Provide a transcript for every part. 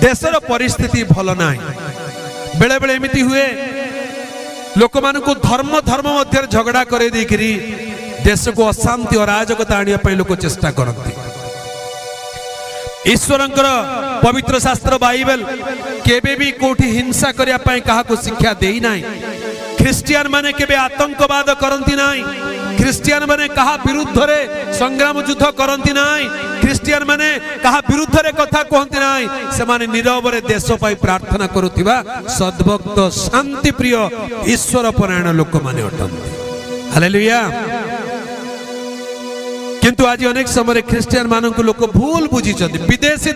देशर परिस्थिति भल ना बेले बेले एमती हुए लोक मान को धर्म धर्म मध्य झगड़ा कर देश को अशांति अराजकता आने लोक चेष्टा करती। ईश्वरंकर पवित्र शास्त्र बाइबल केबे भी कोठी हिंसा करिया पय कहा को शिक्षा देई नाही। ख्रिस्टियन माने केबे आतंकवाद करंती नाही। ख्रिस्टियन माने कहा विरुद्ध रे संग्राम युद्ध करंती नाही। ख्रिस्टियन माने कहा विरुद्ध रे कथा कहंती नाही। से माने नीरव रे देश पय प्रार्थना करुथिबा सद्भक्त शांति प्रिय ईश्वर परायण लोक माने अटंती। हालेलुया। किंतु आज अनेक समय ख्रिस्टियन मानक लोक भूल बुझी विदेशी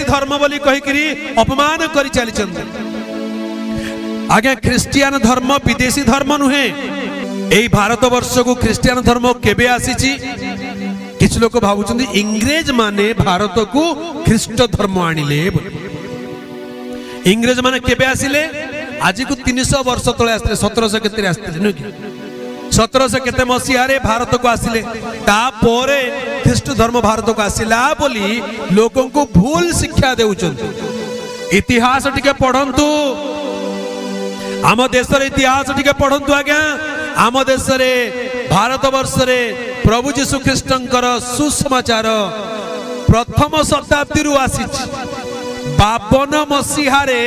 धर्म बोली कहीकि अपमान कर चली। आज्ञा ख्रिस्टियन धर्म विदेशी धर्म नुहे। यही भारत वर्ष को ख्रिस्टियन धर्म केबे आसी? किछ लोक भावुचंदी इंग्रेज माने भारत को ख्रिस्ट धर्म आनिले। इंग्रेज माने केबे आसिले? आज को 300 वर्ष तले आसिले। 1700 केते आसिले नु कि 1700 केते मसीहा रे भारत को आसिले। तापोरे ख्रिस्ट धर्म भारत को आसिला बोली लोगों को भूल शिक्षा देउचंती। इतिहास टिके पढ़ंतु। आम देश रे इतिहास टिके पढ़ंतु। आज्ञा आम देश रे भारत वर्ष रे प्रभु जीशु ख्रिस्टंकर सुसमाचार प्रथम शताब्दी रु आसीछि। 52 मसीहा रे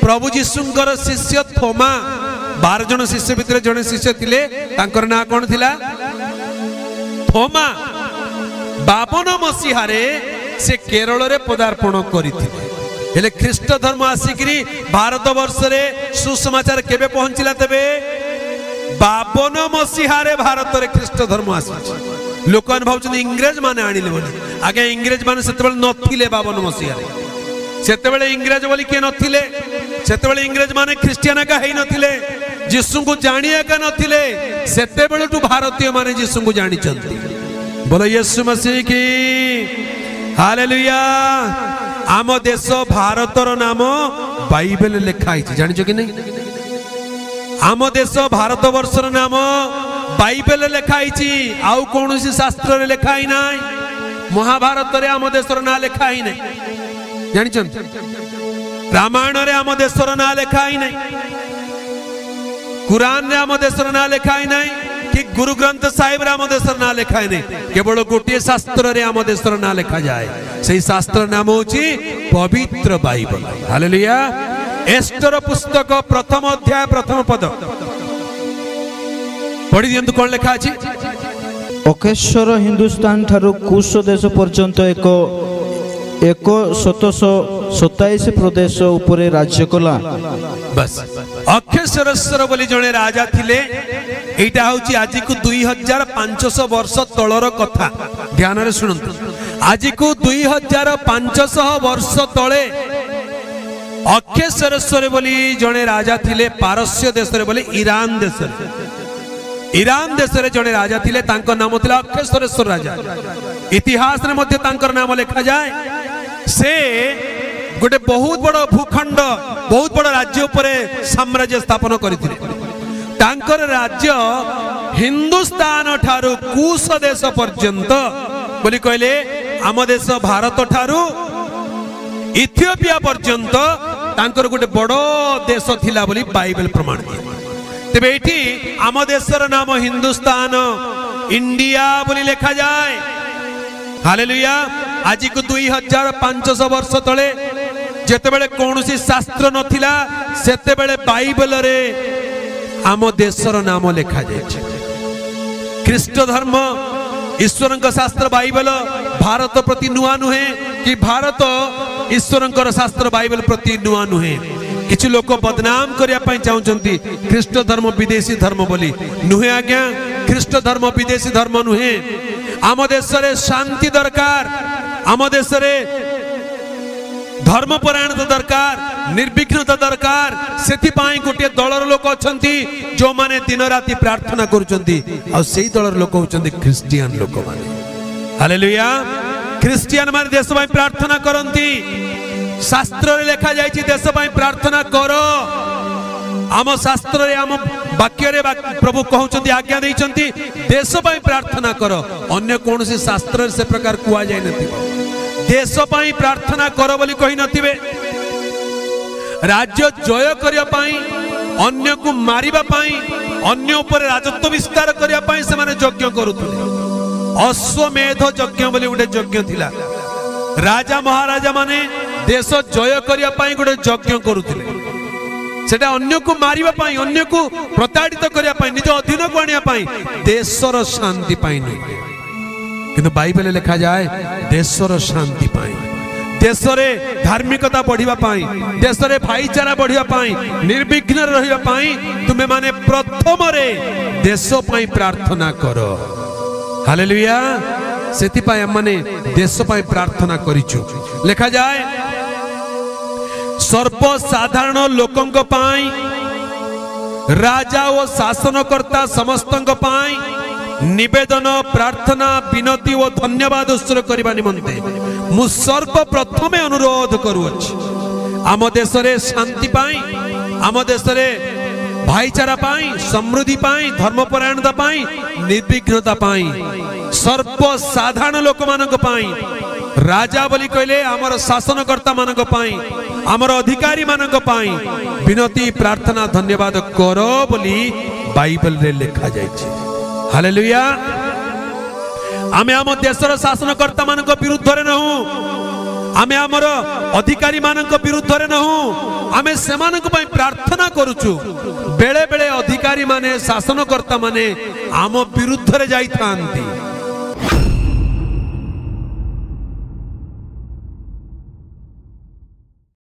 प्रभु जीशुंकर शिष्य थोमा 12 जन शिष्य भितर जने शिष्य थिले। तांकर ना कोन थिला? थोमा। 52 मसीहा रे से केरल रे पदार्पण करिथिले। हेले ख्रिस्ट धर्म आसिकरी भारत वर्ष रे सुसमाचार केबे पहुंचिला? तेबे 52 मसीहा रे भारत रे ख्रिस्ट धर्म आसी। लोकन भावचन इंग्रेज माने आनिले बोली। आगे इंग्रेज माने सेतेबेले नथिले 52 मसीहा रे। सेतेबेले इंग्रेज बोली के नथिले। सेतेबेले इंग्रेज माने ख्रिस्टियन का हेई नथिले। यीशु को जानिया का नथिले। सेतेबेले टू भारतीय माने यीशु को जानि चंती। बोलो यीशु मसीह की हालेलुया। आम देश भारतर नाम बाइबल लिखाई जानिछ कि नहीं? आम देश भारत वर्षर नाम बाइबल लिखाई। आउ कौन सी शास्त्र रे लिखाई नाई। महाभारत रे आम देशर ना लिखाई नहीं। जानिछन? रामायण रे आम देशर ना लिखाई नहीं। कुरान रे आम देशर ना लिखाई नहीं। कि गुरु ग्रंथ साहिब रे आम देशर ना लिखाई नहीं। केवल गोटे शास्त्र रे आम देशर ना लिखा जाए। सेही शास्त्र नाम होची पवित्र बाइबल। हालेलुया। एस्टर पुस्तक प्रथम अध्याय प्रथम पद पढ़ी दियंतु। कोन लिखा अछि? अकेश्वर हिंदुस्तान ठारू कुश देश पर्यंत एक 1727 प्रदेश उपरे राज्य कला। बस अक्षेश्वरेश्वर बोली जने राजा थिले। एटा होची आज को 2500 वर्ष तळर कथा। ध्यान रे सुनंतु। आज को 2500 वर्ष तळे अक्षेश्वरेश्वर बोली जने राजा थिले। पारस्य देश रे बोली ईरान देश रे। ईरान देश रे जने राजा थिले। तांको नाम थिला अक्षेश्वरेश्वर राजा। इतिहास रे मध्ये तांकर नाम लिखा जाय। से गोटे बहुत बड़ भूखंड बहुत बड़ राज्य उपरे साम्राज्य स्थापन करथिले। तांकर राज्य हिंदुस्तान ठारू कुश देश पर्यंत बोली कहले। आम देश भारत ठारू इथियोपिया पर्यंत तांकर गोटे बड़ देश थिला बोली बाइबल प्रमाण दिए। तेबे एठी आम देशर नाम हिंदुस्तान इंडिया बोली लिखा जाए। हालेलुया। आज को 2500 वर्ष तले जेतेबेले कौनसी शास्त्र नथिला सेतेबेले बाइबल रे आम देशर नाम लिखा जाए। ख्रिस्ट धर्म ईश्वरंक शास्त्र बाइबल भारत प्रति नुआ नुहे। कि भारत ईश्वरंकर शास्त्र बाइबल प्रति नुआ नुहे। किछि लोक बदनाम करिया पई चाहुचंती ख्रिस्ट धर्म विदेशी धर्म बोली। नुहे आज्ञा। ख्रिस्ट धर्म विदेशी धर्म नुहे। आम देश रे शांति दरकार। आम देश रे धर्मपरायणता दरकार। निर्विघ्नता दरकार। सेथि पाई गोटे दलर लोक अछंती जो माने दिन राति प्रार्थना करूचंती। आ सेही दलर लोक होचंती ख्रिस्टियन लोक माने। हालेलुया। ख्रिस्टियन माने देश पाई प्रार्थना करंती। शास्त्र रे लिखा जायछि देश पाई प्रार्थना करो। आम शास्त्र रे आम वाक्य रे प्रभु कहउचंती आज्ञा दैचंती देश पाई प्रार्थना करो। अन्य कोनोसी शास्त्र से प्रकार कुआ जाय नथि। देश पाई प्रार्थना कर बोली कही नथिबे राज्य जय करिया पाई अन्य को मारिबा पाई अन्य ऊपर राजत्व विस्तार करिया पाई से माने यज्ञ करूथुले अश्वमेध यज्ञ बोली गोटे यज्ञ थिला राजा महाराजा माने देश जय करिया पाई गोटे यज्ञ करूथुले सेटा अन्य को मारिबा पाई अन्य को प्रताड़ित करिया पाई निज अधीन को आनिया पाई देशर शांति पाई नहीं किंतु बाइबल लिखा जाए देशर शांति पाई देश रे धार्मिकता बढ़िबा पाई देश रे भाईचारा बढ़िबा पाई निर्विघ्न रहिबा पाई तुमे माने प्रथम रे देश पाई प्रार्थना करो हालेलुया सेति पाई माने देश पाई प्रार्थना करिछु लिखा जाए सर्वसाधारण लोकंक पाई राजा और शासनकर्ता समस्तंक पाई निवेदन प्रार्थना विनती और धन्यवाद उत्सर्ग करबा निमंते मु सर्वप्रथमे अनुरोध करूअछि आम देश रे शांति पाई आम देश रे भाईचारा पाई समृद्धि पाई धर्मपरायणता पाई निर्विघ्नता पाई सर्वसाधारण लोक मानक पाई राजा बोली कहले आमर शासनकर्ता मानक पाई आमर अधिकारी मानक पाई विनती प्रार्थना धन्यवाद करो बोली बाइबल रे लिखा जायछि हालेलुया आमे आम देशर शासनकर्ता मानक विरुद्ध रे नहु आमे आमर अधिकारी मानक विरुद्ध रे नहु आमे सेमानक पई प्रार्थना करूछु बेले बेले अधिकारी माने शासनकर्ता माने आम विरुद्ध रे जाई थांती